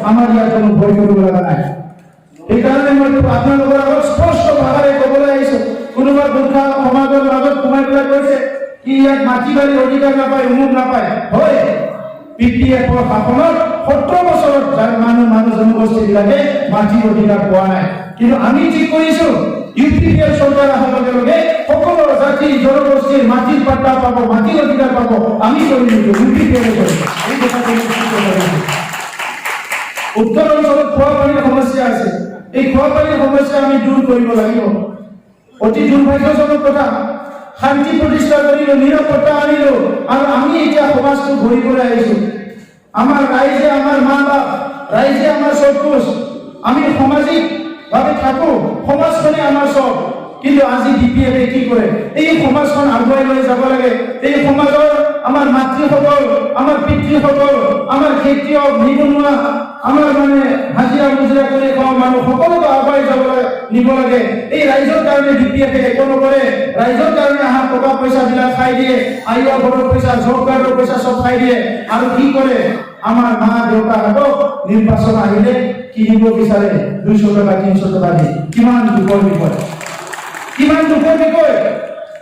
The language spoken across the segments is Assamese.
আমাৰ ইয়াত কোনো ভয় কৰিব লগা নাই। সেইকাৰণে মই আপোনালোকৰ আগত স্পষ্ট ভাষাৰে ক'বলৈ আহিছোঁ, কোনোবা গোৰ্খা সমাজৰ মাজত সোমাই পেলাই কৈছে কি ইয়াত মাটি বাৰী অধিকাৰ নাপায়, উমুক নাপায়। হয়, UPPৰ শাসনত 17 বছৰত মানুহ জনগোষ্ঠীবিলাকে মাটিৰ অধিকাৰ পোৱা নাই। কিন্তু আমি ঠিক কৰিছোঁ, UPPৰ চৰকাৰ অহাৰ লগে লগে সকলো জাতি জনগোষ্ঠীৰ মাটিৰ পাট্টা পাব, মাটিৰ অধিকাৰ পাব। আমি কৰি দিছোঁ, UPPৰে কৰিছোঁ। এই কথাটো উত্তৰ অঞ্চলত খোৱা পানীৰ সমস্যা আছে। এই খোৱা পানীৰ সমস্যা আমি দূৰ কৰিব লাগিব। অতি দুৰ্ভাগ্যজনক কথা, শান্তি প্ৰতিষ্ঠা কৰিলোঁ, নিৰাপত্তা আনিলোঁ, আৰু আমি এতিয়া সমাজটো ঘূৰিবলৈ আহিছোঁ। আমাৰ ৰাইজে আমাৰ মা বাপ, ৰাইজে আমাৰ চকুজ, আমি সামাজিকভাৱে থাকোঁ, সমাজখনে আমাৰ চব। কিন্তু আজি UPPয়ে কি কৰে? এই সমাজখন আগুৱাই লৈ যাব লাগে। এই সমাজৰ আমাৰ মাতৃসকল, আমাৰ পিতৃসকল, আমাৰ খেতিয়ক, নিবনুৱা, আমাৰ মানে হাজিৰা মুজিৰা কৰি খোৱা মানুহ সকলোকে আগুৱাই যাবলৈ নিব লাগে। এই ৰাইজৰ কাৰণে UPPয়ে একো নকৰে। ৰাইজৰ কাৰণে অহা টকা পইচাবিলাক খাই দিয়ে, আয়ুৰ পইচা, জব কাৰ্ডৰ পইচা চব খাই দিয়ে। আৰু কি কৰে? আমাৰ মা দেউতাহঁতক নিৰ্বাচন আহিলে কিনিব বিচাৰে 200 টকা 300 টকা দি। কিমান দুখৰ বিষয়, কিমান দুখৰ বিষয়।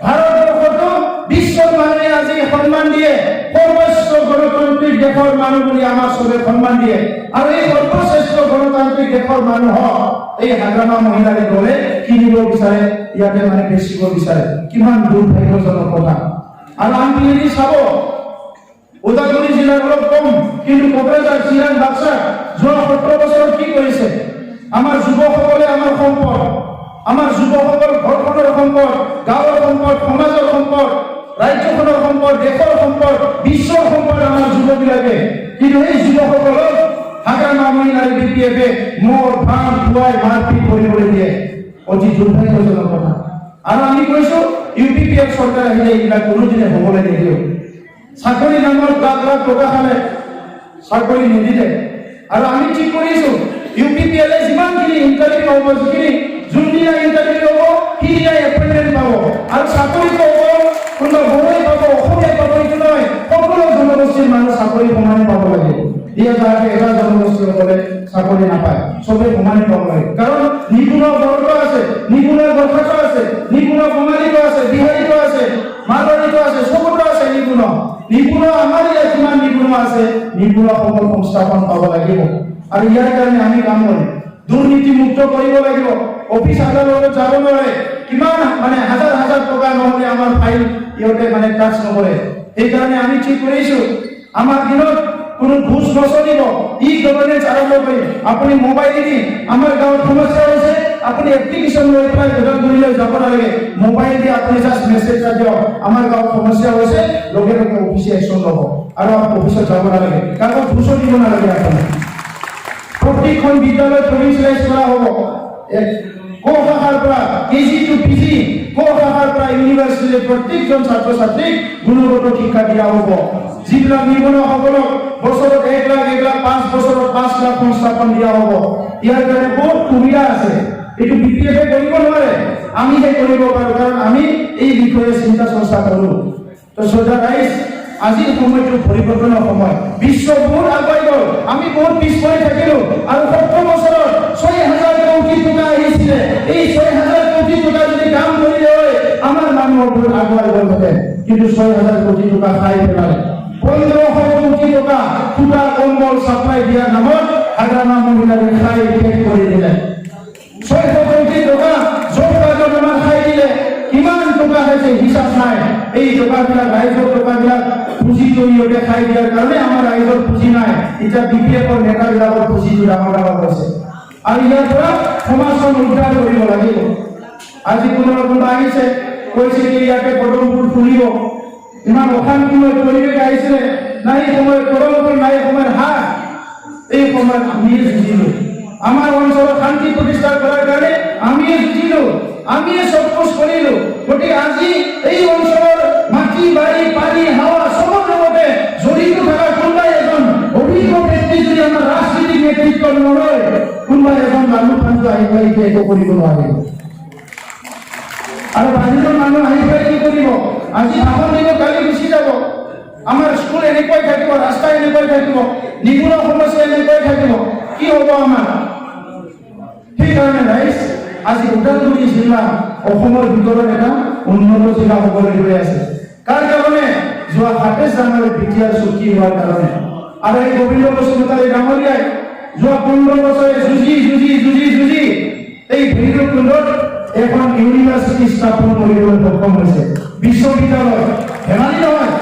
ভাৰতবৰ্ষতো বিশ্বৰ মানুহে আজি সন্মান দিয়ে, সৰ্বোচ্চ গণতান্ত্ৰিক দেশৰ মানুহ বুলি আমাক চবে সন্মান দিয়ে। আৰু এই সৰ্বশ্ৰেষ্ঠ গণতান্ত্ৰিক দেশৰ মানুহক এই হাগ্ৰামা মহিলাৰে দলে কিনিব বিচাৰে, ইয়াতে মানে বেচিব বিচাৰে। কিমান দুৰ্ভাগ্যজনক কথা। আৰু আনকি চাব, ওদালগুৰি জিলাৰ অলপ কম, কিন্তু কোকৰাঝাৰ, চিৰাং, বাক্সা যোৱা 17 বছৰত কি কৰিছে? আমাৰ যুৱকসকলে আমাৰ সম্পদ, আমাৰ যুৱকসকল ঘৰখনৰ সম্পদ, গাঁৱৰ সম্পদ, সমাজৰ সম্পদ, ৰাজ্যখনৰ সম্পদ, দেশৰ সম্পদ, বিশ্বৰ সম্পদ আমাৰ যুৱকবিলাকে। কিন্তু এই যুৱকসকলক হাগ্ৰামা মহিলাৰ UPPয়ে মদ ভাং খুৱাই মাৰপিট কৰিবলৈ দিয়ে। অতি দুৰ্ভাগ্যজনক কথা। আৰু আমি কৈছোঁ UPPৰ চৰকাৰ আহিলে এইবিলাক কোনোদিনে হ'বলৈ নিদিওঁ। চাকৰি নামত লাখ লাখ টকা খালে, চাকৰি নিদিলে। আৰু আমি ঠিক কৰিছোঁ UPPলে যিমানখিনি ইণ্টাৰভিউ হ'ব, যোনদিনা ইণ্টাৰভিউ হ'ব সিদিনা এপইণ্টমেণ্ট পাব। আৰু চাকৰি পাব, কোনোবা বড়োৱে পাব, অসমীয়া পাব, এইটো নহয়, সকলো জনগোষ্ঠীৰ মানুহ চাকৰি সমানে পাব লাগে। এটা জনগোষ্ঠীসকলে চাকৰি নাপায়, চবেই সমানে পাব লাগে। কাৰণ নিবনুৱা বৰ্গ আছে, নিবনুৱা বৰ্ষাটো আছে, নিবনুৱা বঙালীটো আছে, বিহাৰীটো আছে, মাৰোৱাৰীটো আছে, চবতো আছে নিবনুৱা। নিবনুৱা আমাৰ ইয়াত কিমান নিবনুৱা আছে, নিবনুৱাসকল সংস্থাপন পাব লাগিব। আৰু ইয়াৰ কাৰণে আমি কাম কৰিম, দুৰ্নীতি মুক্ত কৰিব লাগিব। অফিচ আদালতত যাব নোৱাৰে, কিমান মানে হাজাৰ হাজাৰ টকা নহ'লে আমাৰ ফাইল ইহঁতে মানে টাচ নকৰে। সেইকাৰণে আমি ঠিক কৰিছোঁ, আমাৰ দিনত কোনো ঘুষ নচলিব, ই-গভৰ্নেন্স আৰম্ভ কৰিম। আপুনি মোবাইল দি আমাৰ গাঁৱত সমস্যা হৈছে, আপুনি এপ্লিকেশ্যন লৈ পেলাই ওদালগুৰিলৈ যাব নালাগে, মোবাইল দি আপুনি জাষ্ট মেছেজ এটা দিয়ক, আমাৰ গাঁৱত সমস্যা হৈছে, লগে লগে অফিচে একশ্যন ল'ব। আৰু অফিচত যাব নালাগে, কাকো ঘুষো দিব নালাগে। আপুনি প্ৰত্যেকখন বিদ্যালয়ত প্ৰভিঞ্চিয়েলাইজ কৰা হ'ব। ক শাখাৰ পৰা KG to PG, ক শাখাৰ পৰা ইউনিভাৰ্চিটিলৈ প্ৰত্যেকজন ছাত্ৰ ছাত্ৰীক গুণগত শিক্ষা দিয়া হ'ব। যিবিলাক নিবনুৱাসকলক বছৰত 1 লাখ 5 বছৰত 5 লাখ সংস্থাপন দিয়া হ'ব। ইয়াৰ কাৰণে বহুত সুবিধা আছে। এইটো UPPয়ে কৰিব নোৱাৰে, আমিহে কৰিব পাৰোঁ, কাৰণ আমি এই বিষয়ে চিন্তা চৰ্চা কৰোঁ। তো শ্ৰদ্ধা ৰাইজ, আজিৰ সময়টো পৰিৱৰ্তনৰ সময়। বিশ্ব বহুত আগুৱাই গ'ল, আমি বহুত পিছ পৰি থাকিলোঁ। আৰু 17 বছৰত 6,000 কোটি টকা আহিছিলে। এই 6,000 কোটি টকা যদি কাম কৰিলে হয়, আমাৰ মানুহৰ বহুত আগুৱাই গ'ল হেঁতেন। কিন্তু 6,000 কোটি টকা খাই পেলালে। 1,500 কোটি টকা ফুটা কম্বল চাপ্লাই দিয়াৰ নামত হাগ্ৰামা মহিলাকে খাই শেষ কৰি দিলে। 600 কোটি টকা জব কাৰ্ডৰ নামত খাই দিলে। কিমান টকা হৈছে হিচাপ নাই। এই টকাবিলাক, ৰাইজৰ টকাবিলাক পুঁজি জৰিয়তে খাই দিয়াৰ কাৰণে আমাৰ ৰাইজৰ পুঁজি নাই। এতিয়া UPPৰ নেতাবিলাকৰ পুঁজিটো ডাঙৰ ডাঙৰ হৈছে। আৰু ইয়াৰ পৰা সমাজখন উদ্ধাৰ কৰিব লাগিব। আজি কোনোবা আহিছে, কৈছে যে ইয়াতে পদমপুৰ ফুলিব, ইমান অশান্তিময় পৰিৱেশ আহিছিলে, নাই সময়ত পদমপুৰ, নাই সময়ত হাত। এই সময়ত আমিয়ে যুঁজিলোঁ, আমাৰ অঞ্চলত শান্তি প্ৰতিষ্ঠা কৰাৰ কাৰণে আমিয়ে যুঁজিলোঁ, আমিয়ে চবকুচ কৰিলোঁ। গতিকে আজি এই অঞ্চলৰ মাটি বাৰী পানী হাৱা চবৰ লগতে জড়িত থকা কোনোবাই এজন অভিজ্ঞ ব্যক্তি যদি আমাৰ ৰাজনীতিক নেতৃত্ব নলয়, কোনোবাই এজন লালু পাঞ্জু আহি পেলাই একো কৰিব নোৱাৰিব। আৰু বাহিৰৰ মানুহ আহি পেলাই কি কৰিব? আজি ভাষণ দিব, কালি গুচি যাব। আমাৰ স্কুল এনেকৈ থাকিব, ৰাস্তা এনেকৈ থাকিব, নিবনুৱা সমস্যা এনেকৈ থাকিব। কি হ'ব আমাৰ সেইকাৰণে ৰাইজ আজি ওদালগুৰি জিলা অসমৰ ভিতৰত এটা উন্নত জিলা হ'বলৈ গৈ আছে কাৰ কাৰণে যোৱা ২৭ জানুৱাৰী বিটিআৰ চুক্তি হোৱাৰ কাৰণে আৰু এই গোবিন্দ বসুমতাৰী ডাঙৰীয়াই যোৱা ১৫ বছৰে যুঁজি এই ভৈৰৱকুণ্ডত এখন ইউনিভাৰ্চিটি স্থাপন কৰিবলৈ সক্ষম হৈছে বিশ্ববিদ্যালয় ধেমালি নহয়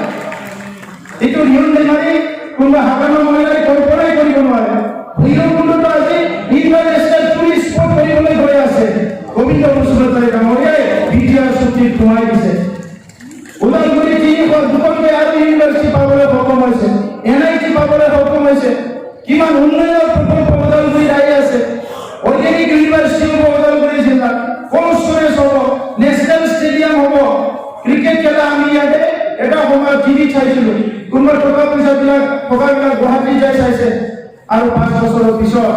এইটো নিয়ম ধেমালি কোনোবা সাধাৰণ মহিলাই কল্পনাই কৰিব নোৱাৰে ভৈৰৱকুণ্ডত আজি ইণ্টাৰনেশ্যনেল টুৰিষ্ট স্পট কৰিবলৈ গৈ আছে গোবিন্দ বসুমতাৰী ডাঙৰীয়াই বিটিআৰ চুক্তিত সোমাই দিছে ওদালগুৰি ৩২খনকৈ আৰু ইউনিভাৰ্চিটি পাবলৈ সক্ষম হৈছে এনআইটি পাবলৈ সক্ষম হৈছে কিমান উন্নয়নৰ প্ৰকল্প ওদালগুৰিত আহি আছে অৰ্গেনিক ইউনিভাৰ্চিটি হ'ব ওদালগুৰি জিলাত কোল্ড ষ্টৰেজ হ'ব নেশ্যনেল ষ্টেডিয়াম হ'ব ক্ৰিকেট খেলা আমি ইয়াতে এটা সময়ত টিভি চাইছিলোঁ কোনোবা টকা পইচাবিলাক গুৱাহাটী যাই চাইছে আৰু ৫ বছৰৰ পিছত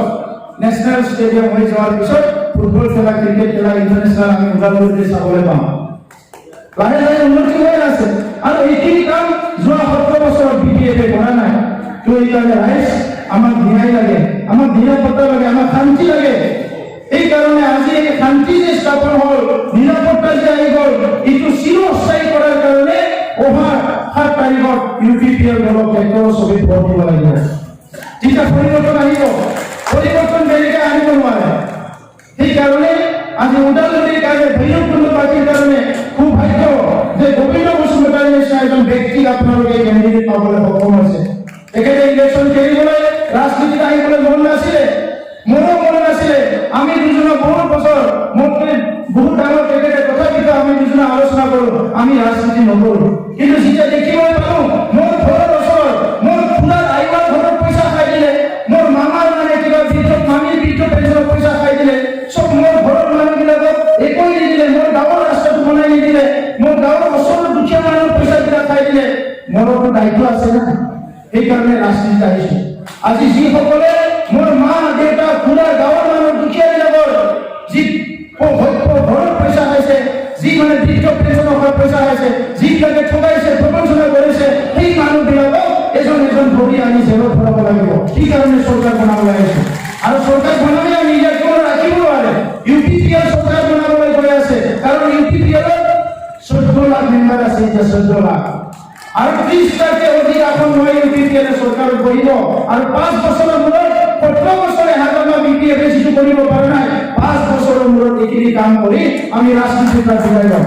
নেশ্যনেল ষ্টেডিয়াম হৈ যোৱাৰ পিছত ফুটবল খেলা ক্ৰিকেট খেলা ইণ্টাৰনেশ্যনেল আমি ওদালগুৰিতে চাবলৈ পাম লাহে লাহে উন্নতি হৈ আছে আৰু এইখিনি কাম যোৱা ৭০ বছৰত বিটিএফে কৰা নাই তো এইকাৰণে ৰাইজ আমাক ন্যায় লাগে আমাক নিৰাপত্তা লাগে আমাক শান্তি লাগে এইকাৰণে আজি এই শান্তি যে স্থাপন হ'ল নিৰাপত্তা যে আহি গ'ল এইটো চিৰস্থায়ী কৰাৰ কাৰণে অহা ৭ তাৰিখত UPPL দলক ট্ৰেক্টৰৰ ছবিত ভোট দিব লাগিব তেতিয়া পৰিৱৰ্তন আহিব পৰিৱৰ্তন বেলেগে আনিব নোৱাৰে সেইকাৰণে আজি ওদালগুৰিৰ কাৰণে ভৈৰৱকুণ্ডবাসীৰ কাৰণে খুব ভাগ্য যে গোবিন্দ বসুমতাৰী নিচিনা এজন ব্যক্তিক আপোনালোকে কেণ্ডিডেট পাবলৈ সক্ষম হৈছে তেখেতে ইলেকশ্যন খেলিবলৈ ৰাজনীতিত আহিবলৈ মন নাছিলে মোৰো মন নাছিলে আমি দুজনে বহুত বছৰ মোতকৈ বহুত ডাঙৰ তেখেতে তথাপিতো আমি দুজনে আলোচনা কৰোঁ আমি ৰাজনীতি নকৰোঁ কিন্তু যেতিয়া দেখিবলৈ পালোঁ মোৰ ঘৰৰ ওচৰত মোৰ খুৰাৰ আইতাৰ ঘৰত পইচা খাই দিলে মোৰ মামাৰ মানে কিবা মামীৰ বৃদ্ধ পেঞ্চনৰ পইচা খাই দিলে চব মোৰ ঘৰৰ মানুহবিলাকক একোৱে নিদিলে মোৰ গাঁৱৰ ৰাস্তাটো বনাই নিদিলে মোৰ গাঁৱৰ ওচৰৰ দুখীয়া মানুহৰ পইচাবিলাক খাই দিলে মোৰতো দায়িত্ব আছে না সেইকাৰণে ৰাজনীতিত আহিছোঁ আজি যিসকলে মোৰ মা দেউতা খুৰা গাঁৱৰ মানুহ দুখীয়াবিলাকৰ যি ঘৰত পইচা খাইছে যি মানে বৃদ্ধ পেঞ্চনৰ পইচা খাইছে যিবিলাকে ঠগাইছে প্ৰবঞ্চনা কৰিছে সেই মানুহবিলাকক এজন ধৰি আনি জেলত ভৰাব লাগিব সেইকাৰণে চৰকাৰ বনাব লাগিছে আৰু চৰকাৰ বনালে আমি ইয়াত কোনো ৰাখিব নোৱাৰে UPPL চৰকাৰ বনাবলৈ গৈ আছে কাৰণ UPPLত 14 লাখ মেম্বাৰ আছে এতিয়া 14 লাখ আৰু 30টাকে অধিক আসন লৈ UPPL চৰকাৰ বহিব আৰু 5 বছৰৰ মূৰত 17 বছৰে হাজামা BPF যিটো কৰিব পৰা নাই 5 বছৰৰ মূৰত এইখিনি কাম কৰি আমি ৰাজনীতিৰ পৰা বিদায় ল'ম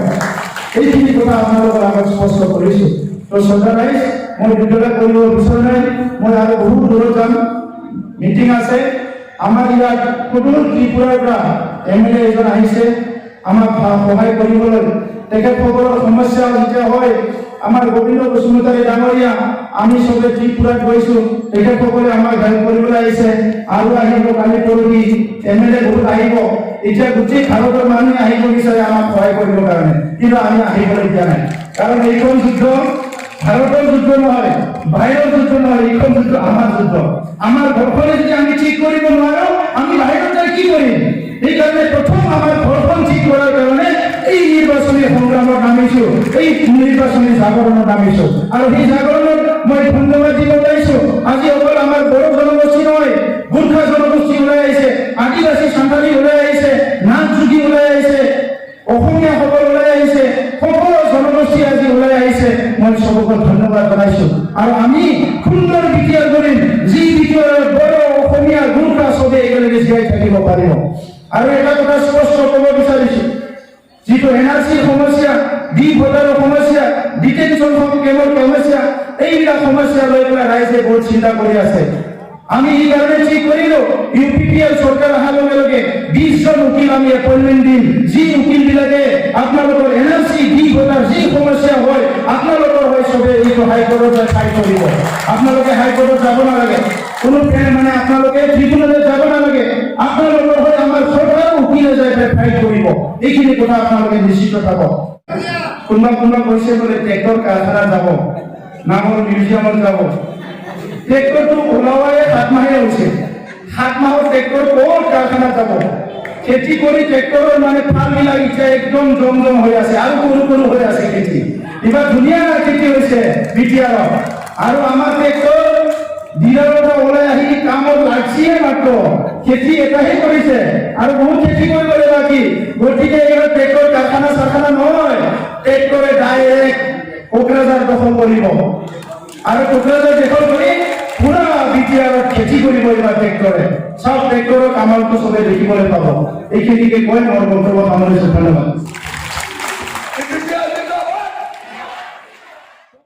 এইখিনি কথা আপোনালোকৰ আগত স্পষ্ট কৰিছোঁ তো চৰকাৰ ৰাইজ মই বিদ্যালয় কৰিব বিচৰা নাই মই আৰু বহুত দূৰত যাম মিটিং আছে আমাৰ ইয়াত সুদূৰ ত্ৰিপুৰাৰ পৰা MLA এজন আহিছে আমাক সহায় কৰিবলৈ তেখেতসকলৰ সমস্যা যেতিয়া হয় আমাৰ গোবিন্দ বসুমতাৰী ডাঙৰীয়া আমি সবে ত্ৰিপুৰাত গৈছোঁ তেখেতসকলে আমাক হেল্প কৰিবলৈ আহিছে আৰু আহিব কালি পৰহি MLA বহুত আহিব এতিয়া গোটেই ভাৰতৰ মানুহে আহিব বিচাৰে আমাক সহায় কৰিবৰ কাৰণে কিন্তু আমি আহিবলৈ দিয়া নাই কাৰণ এইখন যুদ্ধ ভাৰতৰ যুদ্ধ নহয় বাহিৰৰ যুদ্ধ নহয় এইখন যুদ্ধ আমাৰ যুদ্ধ আমাৰ ঘৰখনে যদি আমি ঠিক কৰিব নোৱাৰোঁ আমি বাহিৰত যাই কি কৰিম সেইকাৰণে প্ৰথম আমাৰ ঘৰখন ঠিক কৰাৰ কাৰণে এই নিৰ্বাচনী সংগ্ৰামত নামিছোঁ এই নিৰ্বাচনী জাগৰণত নামিছোঁ আৰু সেই জাগৰণত মই ধন্যবাদ দিব পাৰিছোঁ আজি অকল আমাৰ বড়ো জনগোষ্ঠী নহয় গোৰ্খা জনগোষ্ঠী ওলাই আহিছে আদিবাসী সান্তালী ওলাই আহিছে নাথ যোগী ওলাই আহিছে অসমীয়াসকল ওলাই আহিছে সকলো জনগোষ্ঠী আজি ওলাই আহিছে মই সবকে ধন্যবাদ জনাইছোঁ আৰু আমি সুন্দৰ বিটিআৰ কৰিম যি বিটিআৰ বড়ো অসমীয়া গোৰ্খা সবে একেলগে জীয়াই থাকিব পাৰিব আৰু এটা কথা স্পষ্ট ক'ব বিচাৰিছোঁ যিটো NRCৰ সমস্যা ডি ভোটাৰৰ সমস্যা ডিটেনশ্যন কেম্পৰ সমস্যা এইবিলাক সমস্যা লৈ পেলাই ৰাইজে বহুত চিন্তা কৰি আছে আমি এই কাৰণে ঠিক কৰিলোঁ UPPL চৰকাৰ অহাৰ লগে লগে 20 জন উকিল আমি এপইণ্টমেণ্ট দিম যি উকিলবিলাকে আপোনালোকৰ NRC ডি ভোটাৰ যি সমস্যা হয় আপোনালোকৰ হৈ চবে এইটো হাইকোৰ্টত ফাইট কৰিব আপোনালোকে হাইকোৰ্টত যাব নালাগে কোনো মানে আপোনালোকে ট্ৰিবিউনেলত যাব নালাগে আপোনালোকৰ হৈ আমাৰ চৰকাৰ উকিলে যাই ফাইট কৰিব এইখিনি কথা আপোনালোকে নিশ্চিত থাকক কোনোবা কৈছে বোলে ট্ৰেক্টৰ কাৰখানাত যাব নামৰ মিউজিয়ামত যাব ট্ৰেক্টৰটো ওলাৱাই 7 মাহে হৈছে 7 মাহৰ ট্ৰেক্টৰ ক'ত কাৰখানাত যাব খেতি কৰি ট্ৰেক্টৰৰ মানে ফাৰ্মবিলাক এতিয়া একদম জমজম হৈ আছে আৰু সৰু হৈ আছে খেতি এইবাৰ ধুনীয়া খেতি হৈছে বিটিআৰত আৰু আমাৰ ট্ৰেক্টৰ ডিলাৰৰ পৰা ওলাই আহি কামত লাগছিহে মাত্ৰ খেতি এটাহে কৰিছে আৰু বহুত খেতি কৰিবলৈ বাকী গতিকে এইবাৰ ট্ৰেক্টৰ কাৰখানা চাৰখানা নহয় ট্ৰেক্টৰে ডাইৰেক্ট কোকৰাঝাৰ দখল কৰিব আৰু কোকৰাঝাৰ দখল কৰি পুৰা বিটিআৰত খেতি কৰিব এইবাৰ ট্ৰেক্টৰে সব ট্ৰেক্টৰৰ কামালটো চবে দেখিবলৈ পাব এইখিনিকে কৈ মোৰ বক্তব্য সামৰিছোঁ ধন্যবাদ